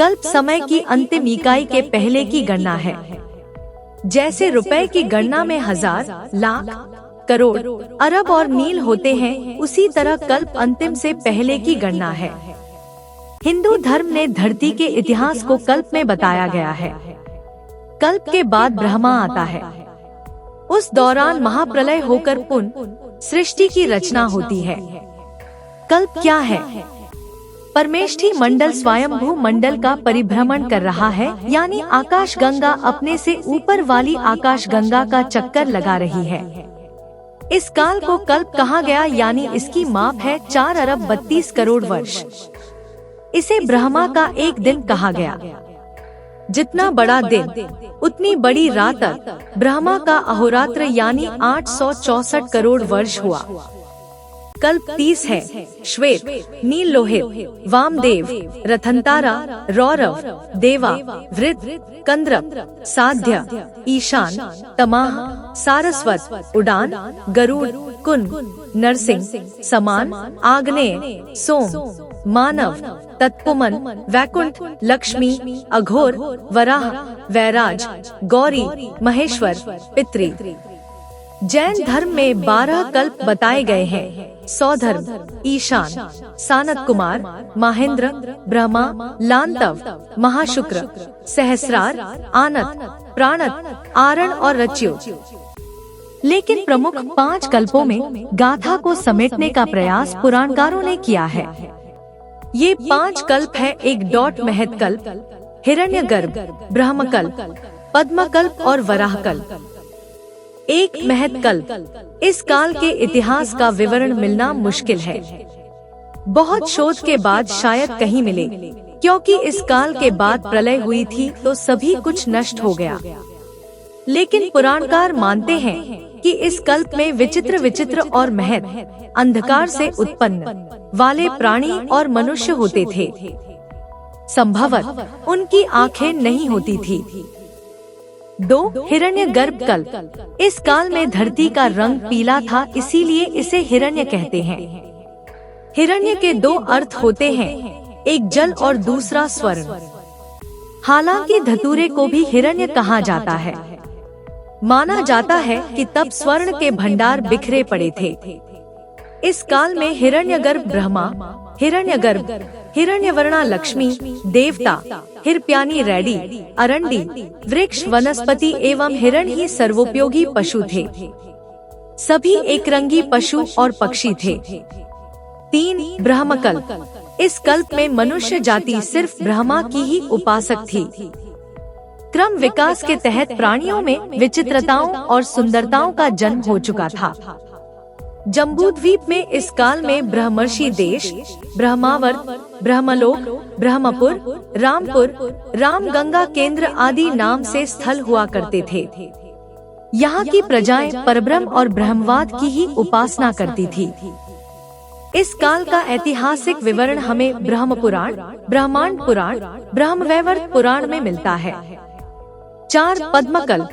कल्प समय की अंतिम इकाई के पहले की गणना है। जैसे रुपए की गणना में हजार, लाख, करोड़, अरब और मील होते हैं, उसी तरह कल्प अंतिम से पहले की गणना है। हिंदू धर्म ने धरती के इतिहास को कल्प में बताया गया है। कल्प के बाद ब्रह्मा आता है। उस दौरान महाप्रलय होकर पुनः सृष्टि की रचना होती है। कल्प क्या है? परमेष्ठी मंडल स्वयंभू मंडल का परिभ्रमण कर रहा है, यानी आकाश गंगा अपने से ऊपर वाली आकाश गंगा का चक्कर लगा रही है। इस काल को कल्प कहा गया, यानी इसकी माप है 4 अरब 32 करोड़ वर्ष। इसे ब्रह्मा का एक दिन कहा गया। जितना बड़ा दिन उतनी बड़ी रात। ब्रह्मा का अहोरात्र यानी 864 करोड़ वर्ष हुआ। कल्प 30 है। श्वेत, नील लोहित, वामदेव, रथनतारा, रौरव, देवा, वृत, कंद्रक, साध्य, ईशान, तमाह, सारस्वत, उड़ान, गरुड़, कुंभ, नरसिंह, समान, आग्नेय, सोम, मानव, तत्पुमन, वैकुंठ, लक्ष्मी, अघोर, वराह, वैराज, गौरी, महेश्वर, पितृ। जैन धर्म में 12 कल्प बताए गए हैं। सौधर्म, ईशान, सानत कुमार, महेंद्र, ब्रह्मा, लांतव, महाशुक्र, सहस्रार, आनत, प्राणत, आरण और रच्यु। लेकिन प्रमुख 5 कल्पों में गाथा को समेटने का प्रयास पुराणकारों ने किया है। ये 5 कल्प है। 1 महत कल्प, हिरण्यगर्भ, ब्रह्मकल्प, पद्मकल्प और वराहकल्प। 1 महत कल्प। इस काल के इतिहास का विवरण मिलना मुश्किल है। बहुत शोध के बाद शायद कहीं मिले, क्योंकि इस काल के बाद प्रलय हुई थी तो सभी कुछ नष्ट हो गया। लेकिन पुराणकार मानते हैं कि इस कल्प में विचित्र विचित्र और महत अंधकार से उत्पन्न वाले प्राणी और मनुष्य होते थे। संभवतः उनकी आंखें नहीं होती थी। 2 हिरण्यगर्भ कल्प। इस काल में धरती का रंग पीला था, इसीलिए इसे हिरण्य कहते हैं। हिरण्य के 2 अर्थ होते हैं, एक जल और दूसरा स्वर्ण। हालांकि धतूरे को भी हिरण्य कहा जाता है। माना जाता है कि तब स्वर्ण के भंडार बिखरे पड़े थे। इस काल में हिरण्यगर्भ ब्रह्मा, हिरण्यगर्भ, हिरण्यवर्णा लक्ष्मी, देवता, हिरप्यानी रैडी, अरंडी, वृक्ष, वनस्पति एवं हिरण ही सर्वोपयोगी पशु थे। सभी एकरंगी पशु और पक्षी थे। 3 ब्रह्मकल्प। इस कल्प में मनुष्य जाति सिर्फ ब्रह्मा की ही उपासक थी। क्रम विकास के तहत प्राणियों में विचित्रताओं और सुंदरताओं का जन्म हो चुका था। जम्बूद्वीप में इस काल में ब्रह्मर्षि देश, ब्रह्मावर्त, ब्रह्मलोक, ब्रह्मपुर, रामपुर, रामगंगा केंद्र आदि नाम से स्थल हुआ करते थे। यहाँ की प्रजाएं परब्रह्म और ब्रह्मवाद की ही उपासना करती थी। इस काल का ऐतिहासिक विवरण हमें ब्रह्म पुराण, ब्रह्मांड पुराण, ब्रह्मवैवर्त पुराण में मिलता है। 4 पद्मकल्प।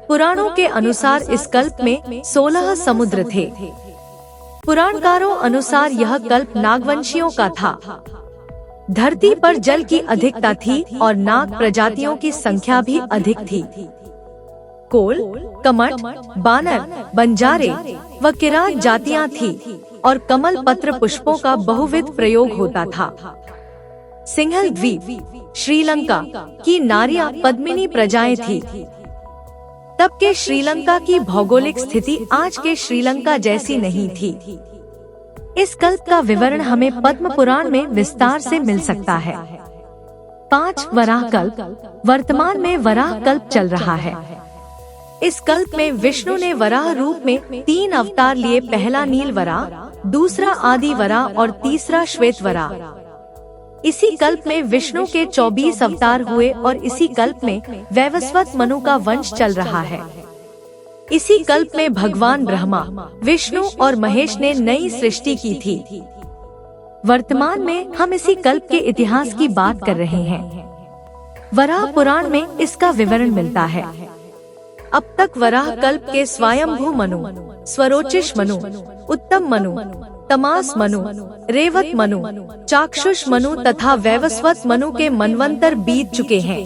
पुराणों के अनुसार इस कल्प में 16 समुद्र थे। पुराणकारों अनुसार यह कल्प नागवंशियों का था। धरती पर जल की अधिकता थी और नाग प्रजातियों की संख्या भी अधिक थी। कोल, कमट, बानर, बंजारे व किरात जातियां थी और कमल पत्र पुष्पों का बहुविध प्रयोग होता था। सिंहल द्वीप, श्रीलंका की नारियां पद्मिनी प्रजाएं थी। तब के श्रीलंका की भौगोलिक स्थिति आज के श्रीलंका जैसी नहीं थी। इस कल्प का विवरण हमें पद्म पुराण में विस्तार से मिल सकता है। 5 वराह कल्प। वर्तमान में वराह कल्प चल रहा है। इस कल्प में विष्णु ने वराह रूप में 3 अवतार लिए। पहला नील वराह, दूसरा आदि वराह और तीसरा श्वेत वराह। इसी कल्प में विष्णु के 24 अवतार हुए और इसी कल्प में वैवस्वत मनु का वंश चल रहा है। इसी कल्प में भगवान ब्रह्मा, विष्णु और महेश ने नई सृष्टि की थी। वर्तमान में हम इसी कल्प के इतिहास की बात कर रहे हैं। वराह पुराण में इसका विवरण मिलता है। अब तक वराह कल्प के स्वयंभू मनु, स्वरोचिष मनु, उत्तम मनु, तमास मनु, रेवत मनु, चाक्षुष मनु तथा वैवस्वत मनु के मनवंतर बीत चुके हैं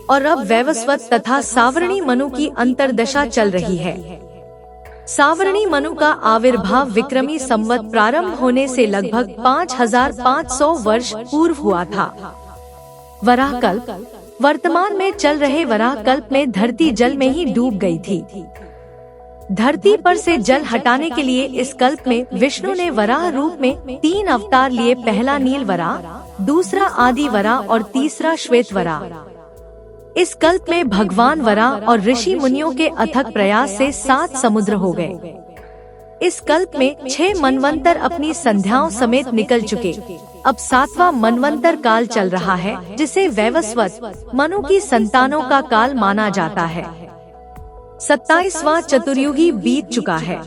और अब वैवस्वत तथा सावरणी मनु की अंतर्दशा चल रही है। सावरणी मनु का आविर्भाव विक्रमी संवत प्रारंभ होने से लगभग 5500 वर्ष पूर्व हुआ था। वराह कल्प। वर्तमान में चल रहे वराह कल्प में धरती जल में ही डूब गई थी। धरती पर से जल हटाने के लिए इस कल्प में विष्णु ने वराह रूप में 3 अवतार लिए। पहला नील वराह, दूसरा आदि वराह और तीसरा श्वेत वराह। इस कल्प में भगवान वराह और ऋषि मुनियों के अथक प्रयास से 7 समुद्र हो गए। इस कल्प में 6 मनवंतर अपनी संध्याओं समेत निकल चुके। अब 7वां मनवंतर काल चल रहा है, जिसे वैवस्वत मनु की संतानों का काल माना जाता है। 27वां चतुर्युगी बीत चुका है।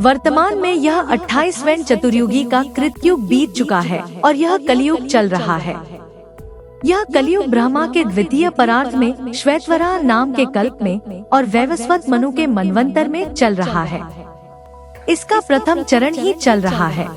वर्तमान में यह 28वें चतुर्युगी का कृतयुग बीत चुका है और यह कलयुग चल रहा है। यह कलयुग ब्रह्मा के द्वितीय परार्ध में श्वेतवराह नाम के कल्प में और वैवस्वत मनु के मनवंतर में चल रहा है। इसका प्रथम चरण ही चल रहा है।